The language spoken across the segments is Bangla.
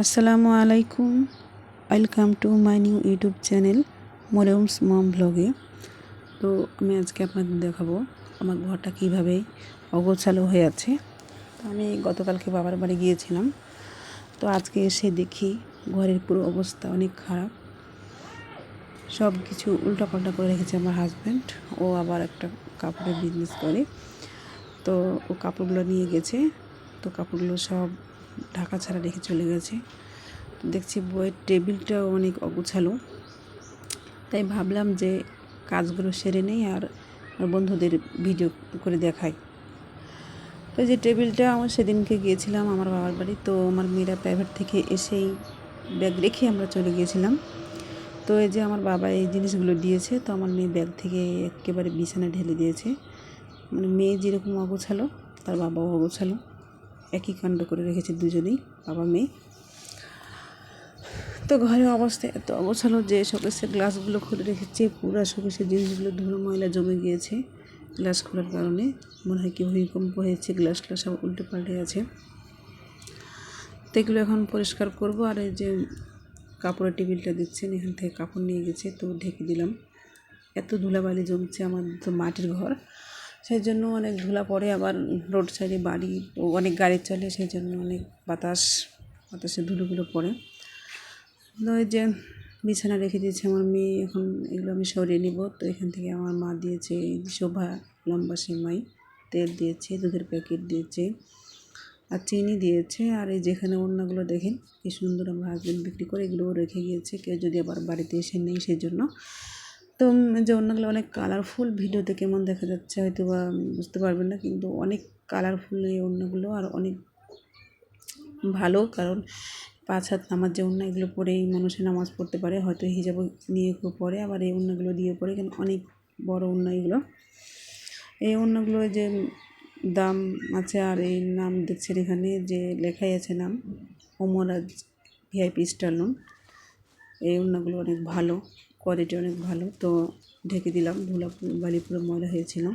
আসসালামু আলাইকুম, welcome to my new YouTube channel Mariyam's mom ব্লগে। তো আমি আজকে আপনাদের দেখাবো আমার ঘরটা কীভাবে অগোছালো হয়ে আছে। তো আমি গতকালকে বাবার বাড়ি গিয়েছিলাম, তো আজকে এসে দেখি ঘরের পুরো অবস্থা অনেক খারাপ। সব কিছু উল্টাপাল্টা করে রেখেছে আমার হাজব্যান্ড। ও আবার একটা কাপড়ের বিজনেস করে, তো ও কাপড়গুলো নিয়ে গেছে। তো কাপড়গুলো সব ঢাকা ছাড়া রেখে চলে গেছে। দেখছি বইয়ের টেবিলটাও অনেক অগোছালো, তাই ভাবলাম যে কাজগুলো সেরে নেই আর বন্ধুদের ভিডিও করে দেখাই। তো যে টেবিলটা আমার সেদিনকে গিয়েছিলাম আমার বাবার বাড়ি, তো আমার মেয়েরা প্রাইভেট থেকে এসেই ব্যাগ রেখে আমরা চলে গিয়েছিলাম। তো এই যে আমার বাবা এই জিনিসগুলো দিয়েছে, তো আমার মেয়ে ব্যাগ থেকে একেবারে বিছানায় ঢেলে দিয়েছে। মানে মেয়ে যেরকম অগোছালো তার বাবাও অগোছালো, একই কাণ্ড করে রেখেছে দুজনেই, বাবা মেয়ে। তো ঘরের অবস্থা এত অগোছালো যে শোকেসের গ্লাসগুলো খুলে রেখেছে, পুরো শোকেসের জিনিসগুলো ধুলো ময়লা জমে গিয়েছে গ্লাস খোলার কারণে। মনে হয় কি ভূমিকম্প হয়েছে, গ্লাস সব উল্টে পাল্টে আছে। তো এগুলো এখন পরিষ্কার করব। আর এই যে কাপড়ের টেবিলটা দেখছেন, এখান থেকে কাপড় নিয়ে গেছে, তো ঢেকে দিলাম। এত ধুলাবালি জমছে, আমার তো মাটির ঘর, সেই জন্য অনেক ধুলা পড়ে। আবার রোড সাইডে বাড়ি, অনেক গাড়ি চলে, সেই জন্য অনেক বাতাসে ধুলোগুলো পড়ে। তো এই যে বিছানা রেখে দিয়েছে আমার মেয়ে, এখন এগুলো আমি সরিয়ে নিব। তো এখান থেকে আমার মা দিয়েছে শোভা লম্বা সেমাই, তেল দিয়েছে, দুধের প্যাকেট দিয়েছে, আর চিনি দিয়েছে। আর এই যেখানে ওড়নাগুলো দেখেন কি সুন্দর আমার হাজব্যান্ড বিক্রি করে, এগুলোও রেখে গিয়েছে, কেউ যদি আবার বাড়িতে এসে নেই সেই জন্য। তো যে ওড়নাগুলো অনেক কালারফুল, ভিডিওতে কেমন দেখা যাচ্ছে হয়তো বা বুঝতে পারবেন না, কিন্তু অনেক কালারফুল এই ওড়নাগুলো, আর অনেক ভালো। কারণ 5 হাত নামাজ যে ওড়না, এগুলো পরেই মানুষে নামাজ পড়তে পারে, হয়তো হিজাব নিয়ে কেউ পরে, আবার এই ওড়নাগুলো দিয়ে পরে, কেন অনেক বড় ওড়না এগুলো। এই ওড়নাগুলো যে দাম আছে, আর এই নাম দেখছেন এখানে যে লেখাই আছে নাম, ওমরাজ ভিআইপি স্টাইলন। এই ওড়নাগুলো অনেক ভালো, কোয়ালিটি অনেক ভালো। তো ঢেকে দিলাম, ধুলা বালি পুরো ময়লা হয়েছিল,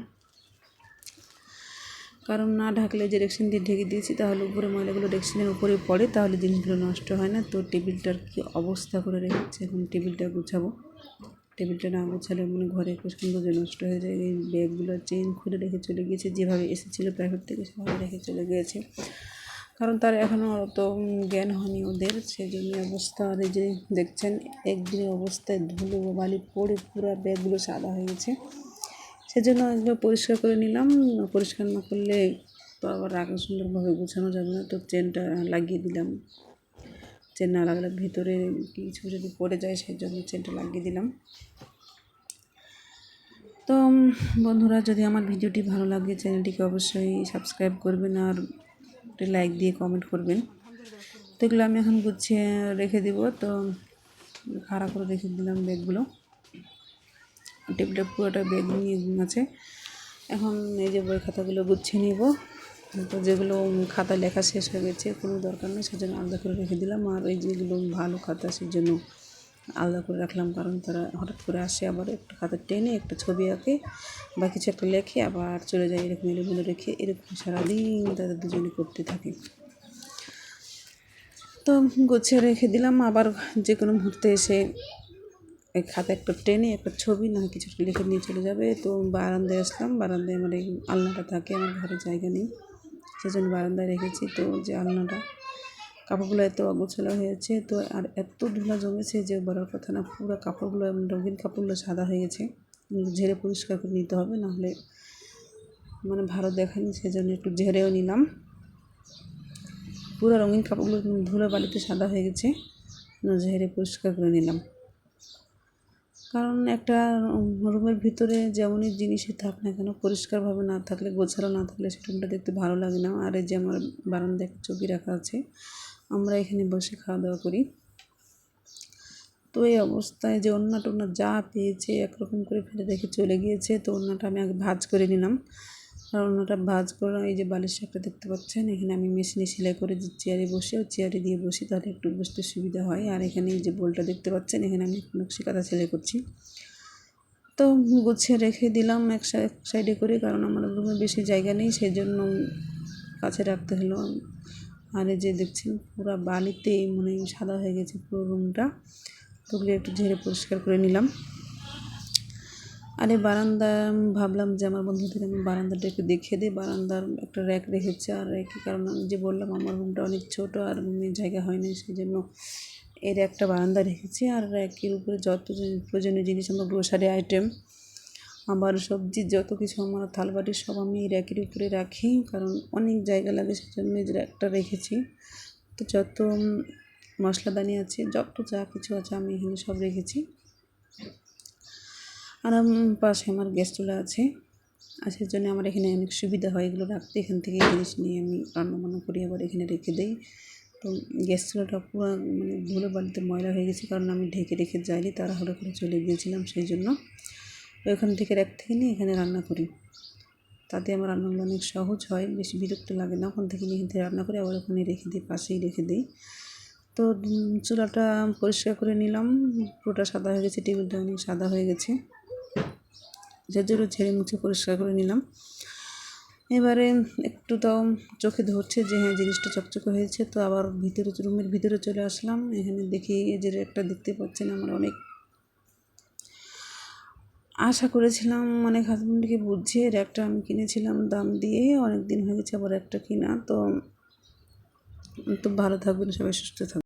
কারণ না ঢাকলে যে ডেকসিন দিয়ে ঢেকে দিয়েছি, তাহলে উপরে ময়লাগুলো ডেকসিনের উপরে পড়ে, তাহলে জিনিসগুলো নষ্ট হয় না। তো টেবিলটার কী অবস্থা করে রেখেছে, এখন টেবিলটা গুছাবো। টেবিলটা না গুছালে মানে ঘরে একটু সৌন্দর্য নষ্ট হয়ে যায়। এই ব্যাগগুলো চেন খুলে রেখে চলে গিয়েছে, যেভাবে এসেছিলো প্রাইভেট থেকে সেভাবে রেখে চলে গিয়েছে, কারণ তার এখনও অত জ্ঞান হয়নি ওদের, সেই জন্য অবস্থা। আর এই যে দেখছেন একদিনের অবস্থায় ধুলো বালি পড়ে পুরো ব্যাগগুলো সাদা হয়ে গেছে। সেজন্য এগুলো পরিষ্কার করে নিলাম। পরিষ্কার না করলে তো আবার রাখা সুন্দরভাবে গোছানো যাবে না। তো চেনটা লাগিয়ে দিলাম, চেন না লাগলে ভিতরে কিছু যদি পড়ে যায়, সেই জন্য চেনটা লাগিয়ে দিলাম। তো বন্ধুরা, যদি আমার ভিডিওটি ভালো লাগে চ্যানেলটিকে অবশ্যই সাবস্ক্রাইব করবেন, আর লাইক দিয়ে কমেন্ট করবেন। তো এগুলো আমি এখন গুছিয়ে রেখে দিব। তো খাড়া করে রেখে দিলাম ব্যাগগুলো, টেবিলটা পুরোটা ব্যাগ নিয়ে আছে। এখন এই যে বই খাতাগুলো গুছিয়ে নিব। তো যেগুলো খাতায় লেখা শেষ হয়ে গেছে, কোনো দরকার নেই, সেজন্য আলাদা করে রেখে দিলাম। আর এই যেগুলো ভালো খাতা, সেই জন্য আলাদা করে রাখলাম, কারণ তারা হঠাৎ করে আসে, আবার একটা খাতা টেনে একটা ছবি আঁকে বা কিছু একটা লেখে আবার চলে যায়, এরকম এলোমেলো রেখে, এরকম সারাদিন তাদের দুজনে করতে থাকে। তো গুছিয়ে রেখে দিলাম, আবার যে কোনো মুহূর্তে এসে এই খাতা একটা টেনে একটা ছবি না কিছু লিখে নিয়ে চলে যাবে। তো বারান্দায় আসলাম, বারান্দায় আমার এই আলনাটা থাকে, আমার ঘরে জায়গা নেই, সেজন্য বারান্দায় রেখেছি। তো যে আলনাটা, কাপড়গুলো এত অগোছালো হয়েছে, তো আর এত ধুলা জমেছে যে বলার কথা না। পুরো কাপড়গুলো, রঙিন কাপড়গুলো সাদা হয়ে গেছে, ঝেড়ে পরিষ্কার করে নিতে হবে, নাহলে মানে ভালো দেখায়নি, সেজন্য একটু ঝেড়েও নিলাম। পুরো রঙিন কাপড়গুলো ধুলো বালিতে সাদা হয়ে গেছে, ঝেড়ে পরিষ্কার করে নিলাম। কারণ একটা রুমের ভিতরে যেমনই জিনিসই থাক না কেন, পরিষ্কারভাবে না থাকলে, গোছালো না থাকলে সে রুমটা দেখতে ভালো লাগে না। আর এই যে আমার বারান্দায় একটা চৌকি রাখা আছে, আমরা এখানে বসে খাওয়া দাওয়া করি। তো এই অবস্থায় যে ওড়না টোড়না যা পেয়েছে একরকম করে ফেলে রেখে চলে গিয়েছে। তো ওড়নাটা আমি আগে ভাঁজ করে নিলাম, আর ওড়নাটা ভাঁজ করলাম। এই যে বালিশ একটা দেখতে পাচ্ছেন, এখানে আমি মেশিনে সেলাই করে যে চেয়ারে বসে, ও চেয়ারে দিয়ে বসি, তাহলে একটু বসতে সুবিধা হয়। আর এখানে এই যে বোলটা দেখতে পাচ্ছেন, এখানে আমি নকশি কাঁথা সেলাই করছি। তো গুছিয়ে রেখে দিলাম এক সাইডে করে, কারণ আমার রুমে বেশি জায়গা নেই, সেই জন্য কাছে রাখতে হলো। আর এই যে দেখছেন পুরো বালিতে মানে সাদা হয়ে গেছে পুরো রুমটা, তো ওগুলো একটু ঝেড়ে পরিষ্কার করে নিলাম। আর এই বারান্দা ভাবলাম যে আমার বন্ধুদের আমি বারান্দাটা একটু দেখিয়ে দিই। বারান্দার একটা র্যাক রেখেছে, আর র্যাকের কারণ আমি যে বললাম আমার রুমটা অনেক ছোটো আর রুমে জায়গা হয় না, সেই জন্য এর একটা বারান্দা রেখেছি। আর র্যাকের উপরে যত প্রয়োজনীয় জিনিস আমার গ্রোসারি আইটেম, আবার সবজির যত কিছু আমার থালবাটি সব আমি এই র্যাকের উপরে রাখি, কারণ অনেক জায়গা লাগে, সেই জন্য এই র্যাকটা রেখেছি। তো যত মশলাদানি আছে, যত যা কিছু আছে আমি এখানে সব রেখেছি। আর পাশে আমার গ্যাস চুলা আছে, আর সেই জন্য আমার এখানে অনেক সুবিধা হয় এগুলো রাখতে। এখান থেকে জিনিস নিয়ে আমি রান্নাবান্না করি, আবার এখানে রেখে দিই। তো গ্যাস চুলাটা পুরো মানে ধুলো বালিতে ময়লা হয়ে গেছে, কারণ আমি ঢেকে রেখে যাইনি, তাড়াহুড়ো করে চলে গিয়েছিলাম, সেই জন্য ওইখান থেকে র্যাক থেকে নিয়ে এখানে রান্না করি। তাতে আমার রান্নাগুলো অনেক সহজ হয়, বেশি বিরক্ত লাগে না। ওখান থেকে নিয়ে এখান থেকে রান্না করে আবার ওখানে রেখে দিই, পাশেই রেখে দিই। তো চুলাটা পরিষ্কার করে নিলাম, পুরোটা সাদা হয়ে গেছে, টেবিলটা অনেক সাদা হয়ে গেছে, জন্য ঝেড়ে মুছে পরিষ্কার করে নিলাম। এবারে একটু তাও চোখে ধরছে যে হ্যাঁ জিনিসটা চকচকে হয়েছে, তো আবার রুমের ভিতরে চলে আসলাম। এখানে দেখি যে একটা দেখতে পাচ্ছেন, আমার অনেক আশা করেছিলাম, অনেক হাজব্যান্ডকে বুঝিয়ে র্যাকটা আমি কিনেছিলাম দাম দিয়ে, অনেক দিন হয়ে গেছে আবার একটা কিনা। তো ভালো থাকবেন সবাই, সুস্থ থাকবেন।